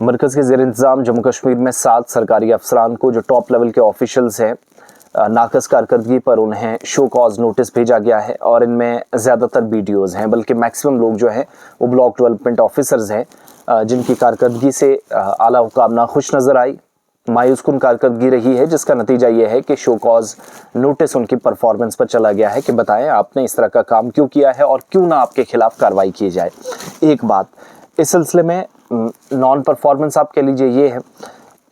मरकज़ के ज़ेर इंतज़ाम जम्मू कश्मीर में 7 सरकारी अफसरान को जो टॉप लेवल के ऑफिशल्स हैं नाकस कारकर्दगी पर उन्हें शो कॉज नोटिस भेजा गया है और इनमें ज़्यादातर बीडीओज़ हैं, बल्कि मैक्सिमम लोग जो हैं वो ब्लॉक डेवलपमेंट ऑफिसर्स हैं जिनकी कारकर्दगी से आला हुकाम नाखुश नज़र आई। मायूसकुन कारकर्दगी रही है, जिसका नतीजा ये है कि शो कॉज नोटिस उनकी परफॉर्मेंस पर चला गया है कि बताएं आपने इस तरह का काम क्यों किया है और क्यों ना आपके खिलाफ कार्रवाई की जाए। एक बात इस सिलसिले में नॉन परफॉर्मेंस आप कह लीजिए ये है,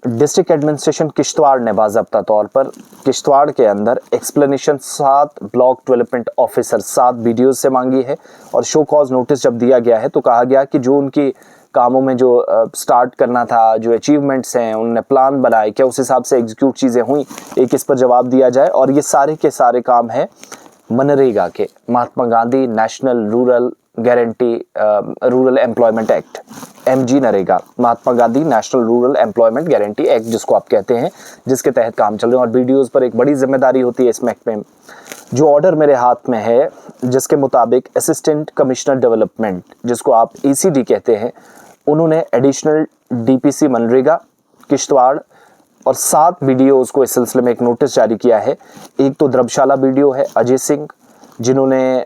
डिस्ट्रिक्ट एडमिनिस्ट्रेशन किश्तवाड़ ने बाज़ाब्ता तौर पर किश्तवाड़ के अंदर explanation 7 block development officer 7 videos से मांगी है और शो कॉज नोटिस जब दिया गया है तो कहा गया कि जो उनकी कामों में जो स्टार्ट करना था, जो अचीवमेंट्स हैं, उन्होंने प्लान बनाए, क्या उस हिसाब से एग्जीक्यूट चीज़ें हुई, एक इस पर जवाब दिया जाए। और ये सारे के सारे काम हैं मनरेगा के, Mahatma Gandhi national rural guarantee rural employment act, MG NREGA, Mahatma Gandhi national rural employment guarantee act जिसको आप कहते हैं, जिसके तहत काम चल रहे हैं और वीडियोज़ पर एक बड़ी जिम्मेदारी होती है इस महकमे में। जो ऑर्डर मेरे हाथ में है जिसके मुताबिक असिस्टेंट कमिश्नर डेवलपमेंट, जिसको आप ECD कहते हैं, उन्होंने एडिशनल DPC मनरेगा किश्तवाड़ और 7 वीडियोज़ को इस सिलसिले में एक नोटिस जारी किया है। एक तो द्रबशाला वीडियो है अजय सिंह, जिन्होंने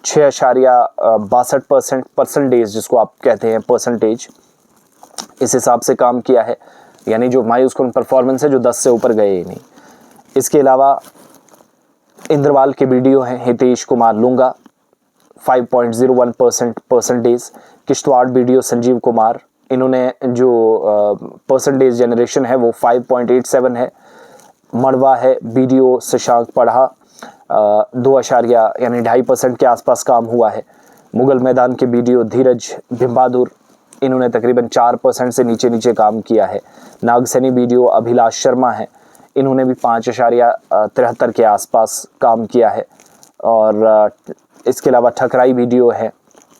6.62% परसेंटेज, जिसको आप कहते हैं परसेंटेज, इस हिसाब से काम किया है, यानी जो मायूसकुन परफॉर्मेंस है जो 10 से ऊपर गए ही नहीं। इसके अलावा इंद्रवाल के वीडियो हैं हितेश कुमार लूंगा 5.01% परसेंटेज, किश्तवाड़ वीडियो संजीव कुमार, इन्होंने जो परसेंटेज जनरेशन है वो 5.87 है। मड़वा है वीडियो शशांक पढ़ा 2 यानी 2.5% के आसपास काम हुआ है। मुगल मैदान के वीडियो धीरज भिम्बादुर, इन्होंने तकरीबन 4% से नीचे काम किया है। नागसैनी वीडियो अभिलाष शर्मा है, इन्होंने भी 5.73 के आसपास काम किया है। और इसके अलावा ठकराई वीडियो है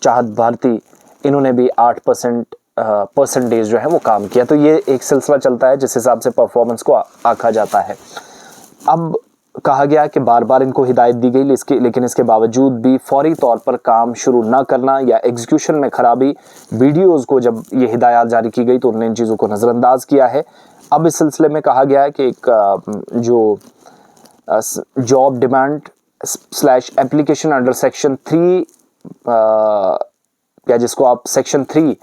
चाहत भारती, इन्होंने भी 8% परसेंटेज जो है वो काम किया। तो ये एक सिलसिला चलता है जिस हिसाब से परफॉर्मेंस को आंका जाता है। अब कहा गया कि बार बार इनको हिदायत दी गई, लेकिन इसके बावजूद भी फौरी तौर पर काम शुरू ना करना या एग्जीक्यूशन में खराबी, वीडियोज़ को जब ये हिदायत जारी की गई तो उन्होंने इन चीज़ों को नज़रअंदाज किया है। अब इस सिलसिले में कहा गया है कि एक जो job demand / application under section 3 या जिसको आप सेक्शन 3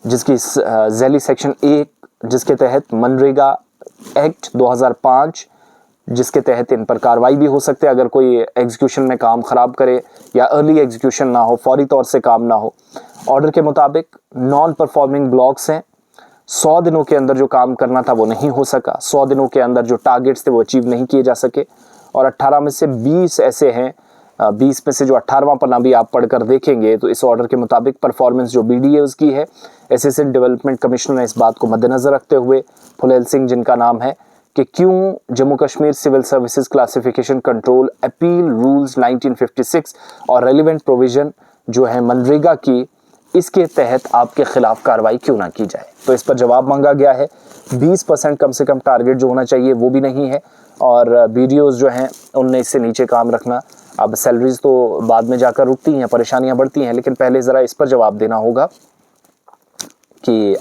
जिसकी ज़ैली सेक्शन 1 जिसके तहत मनरेगा एक्ट 2005 जिसके तहत इन पर कार्रवाई भी हो सकती है अगर कोई एग्जीक्यूशन में काम ख़राब करे या अर्ली एग्जीक्यूशन ना हो, फौरी तौर से काम ना हो। ऑर्डर के मुताबिक नॉन परफॉर्मिंग ब्लॉक्स हैं, 100 दिनों के अंदर जो काम करना था वो नहीं हो सका, 100 दिनों के अंदर जो टारगेट्स थे वो अचीव नहीं किए जा सके और 18 में से 20 ऐसे हैं, 20 में से जो 18वां पन्ना भी आप पढ़कर देखेंगे तो इस ऑर्डर के मुताबिक परफॉर्मेंस जो BDOs की है, असिस्टेंट डेवलपमेंट कमिश्नर ने इस बात को मद्देनज़र रखते हुए फुलेल सिंह जिनका नाम है कि क्यों Jammu Kashmir civil services classification control appeal rules 1956 और रेलिवेंट प्रोविज़न जो है मनरेगा की, इसके तहत आपके खिलाफ कार्रवाई क्यों ना की जाए। तो इस पर जवाब मांगा गया है। 20% कम से कम टारगेट जो होना चाहिए वो भी नहीं है और BDOs जो हैं उनने इससे नीचे काम रखना। अब सैलरीज तो बाद में जाकर रुकती हैं, परेशानियां बढ़ती हैं, लेकिन पहले ज़रा इस पर जवाब देना होगा कि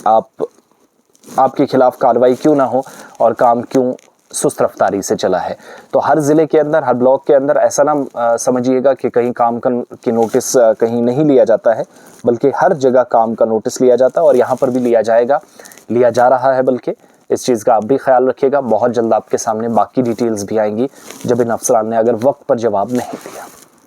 आपके खिलाफ कार्रवाई क्यों ना हो और काम क्यों सुस्त रफ्तारी से चला है। तो हर ज़िले के अंदर, हर ब्लॉक के अंदर ऐसा ना समझिएगा कि कहीं काम की नोटिस कहीं नहीं लिया जाता है, बल्कि हर जगह काम का नोटिस लिया जाता है और यहाँ पर भी लिया जा रहा है। बल्कि इस चीज़ का आप भी ख्याल रखिएगा। बहुत जल्द आपके सामने बाकी डिटेल्स भी आएंगी जब इन अफसरान ने अगर वक्त पर जवाब नहीं दिया।